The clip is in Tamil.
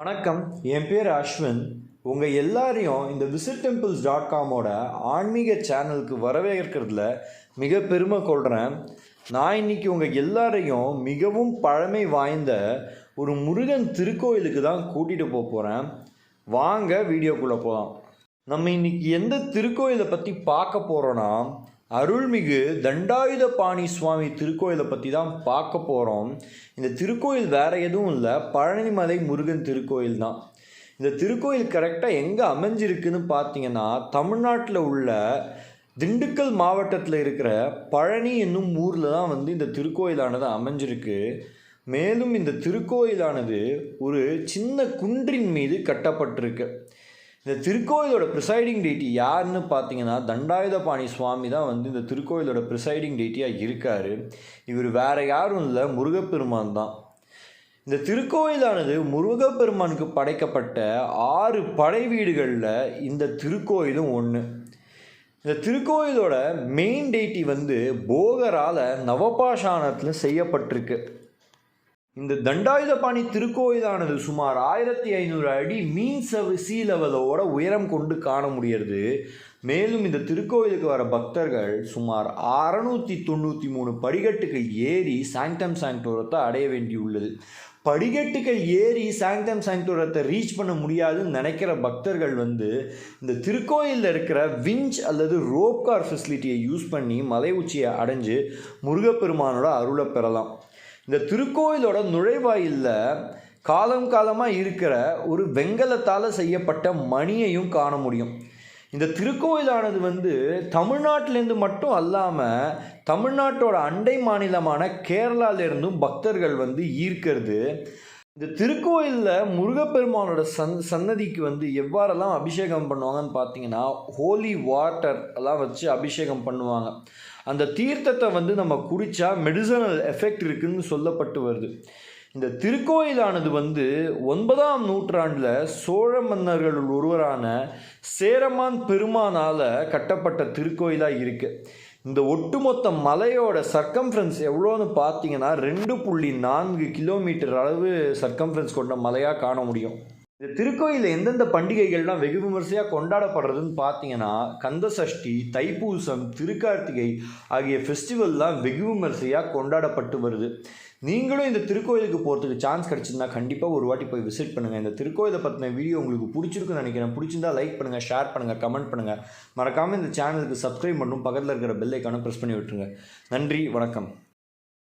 வணக்கம், என் பேர் அஸ்வின். உங்கள் எல்லாரையும் இந்த visittemples.com-ஓட ஆன்மீக சேனலுக்கு வரவேற்கிறதுல மிக பெருமை கொள்கிறேன். நான் இன்னைக்கு உங்கள் எல்லாரையும் மிகவும் பழமை வாய்ந்த ஒரு முருகன் திருக்கோயிலுக்கு தான் கூட்டிகிட்டு போகிறேன். வாங்க வீடியோக்குள்ளே போகலாம். நம்ம இன்னைக்கு எந்த திருக்கோயிலை பற்றி பார்க்க போகிறோன்னா, அருள்மிகு தண்டாயுதபாணி சுவாமி திருக்கோயிலை பற்றி தான் பார்க்க போகிறோம். இந்த திருக்கோயில் வேறு எதுவும் இல்லை, பழனிமலை முருகன் திருக்கோயில் தான். இந்த திருக்கோயில் கரெக்டாக எங்கே அமைஞ்சிருக்குன்னு பார்த்தீங்கன்னா, தமிழ்நாட்டில் உள்ள திண்டுக்கல் மாவட்டத்தில் இருக்கிற பழனி என்னும் ஊரில் தான் இந்த திருக்கோயிலானது அமைஞ்சிருக்கு. மேலும் இந்த திருக்கோயிலானது ஒரு சின்ன குன்றின் மீது கட்டப்பட்டிருக்கு. இந்த திருக்கோயிலோட ப்ரிசைடிங் டெய்ட்டி யாருன்னு பார்த்தீங்கன்னா, தண்டாயுதபாணி சுவாமி தான் இந்த திருக்கோயிலோட ப்ரிசைடிங் டெய்ட்டியாக இருக்கார். இவர் வேறு யாரும் இல்லை, முருகப்பெருமான் தான். இந்த திருக்கோயிலானது முருகப்பெருமானுக்கு படைக்கப்பட்ட 6 படை வீடுகளில் இந்த திருக்கோயிலும் ஒன்று. இந்த திருக்கோயிலோட மெயின் டெய்ட்டி போகரால் நவபாஷாணத்தில் செய்யப்பட்டிருக்கு. இந்த தண்டாயுதபாணி திருக்கோயிலானது சுமார் 1500 அடி மீன் சீ லெவலோட உயரம் கொண்டு காண முடிகிறது. மேலும் இந்த திருக்கோயிலுக்கு வர பக்தர்கள் சுமார் 693 படிக்கட்டுகள் ஏறி சாங்டம் சாங்டோரத்தை அடைய வேண்டியுள்ளது. படிக்கட்டுகள் ஏறி சாங்டம் சாங்டோரத்தை ரீச் பண்ண முடியாதுன்னு நினைக்கிற பக்தர்கள் இந்த திருக்கோயிலில் இருக்கிற விஞ்ச் அல்லது ரோப் கார் ஃபெசிலிட்டியை யூஸ் பண்ணி மலை உச்சியை அடைஞ்சு முருகப்பெருமானோட அருளை பெறலாம். இந்த திருக்கோயிலோட நுழைவாயிலில் காலமாக இருக்கிற ஒரு வெங்கலத்தால் செய்யப்பட்ட மணியையும் காண முடியும். இந்த திருக்கோயிலானது தமிழ்நாட்டிலேருந்து மட்டும் அல்லாமல் தமிழ்நாட்டோட அண்டை மாநிலமான கேரளாவிலேருந்தும் பக்தர்கள் ஈர்க்கிறது. இந்த திருக்கோயிலில் முருகப்பெருமானோட சன்னதிக்கு எவ்வாறெல்லாம் அபிஷேகம் பண்ணுவாங்கன்னு பார்த்தீங்கன்னா, ஹோலி வாட்டர் எல்லாம் வச்சு அபிஷேகம் பண்ணுவாங்க. அந்த தீர்த்தத்தை நம்ம குடித்தா மெடிசனல் எஃபெக்ட் இருக்குதுன்னு சொல்லப்பட்டு வருது. இந்த திருக்கோயிலானது 9ஆம் நூற்றாண்டில் சோழ மன்னர்களுள் ஒருவரான சேரமான் பெருமானால் கட்டப்பட்ட திருக்கோயிலாக இருக்குது. இந்த ஒட்டுமொத்த மலையோட சர்க்கம்ஃபரன்ஸ் எவ்வளோன்னு பார்த்தீங்கன்னா 2.4 கிலோமீட்டர் அளவு சர்க்கம்ஃபரன்ஸ் கொண்ட மலையாக காண முடியும். இந்த திருக்கோயிலில் எந்தெந்த பண்டிகைகள்லாம் வெகு விமர்சையாக கொண்டாடப்படுறதுன்னு பார்த்தீங்கன்னா, கந்தசஷ்டி, தைப்பூசம், திருக்கார்த்திகை ஆகிய ஃபெஸ்டிவல்லாம் வெகு விமர்சையாக கொண்டாடப்பட்டு வருது. நீங்களும் இந்த திருக்கோயிலுக்கு போகிறதுக்கு சான்ஸ் கிடச்சிருந்தா கண்டிப்பாக ஒரு வாட்டி போய் விசிட் பண்ணுங்கள். இந்த திருக்கோயிலை பற்றின வீடியோ உங்களுக்கு பிடிச்சிருக்குன்னு நினைக்கிறேன். பிடிச்சிருந்தா லைக் பண்ணுங்கள், ஷேர் பண்ணுங்கள், கமெண்ட் பண்ணுங்கள். மறக்காமல் இந்த சேனலுக்கு சப்ஸ்கிரைப் பண்ணும், பக்கத்தில் இருக்கிற பெல் ஐக்கானை ப்ரெஸ் பண்ணி விட்டுருங்க. நன்றி, வணக்கம்.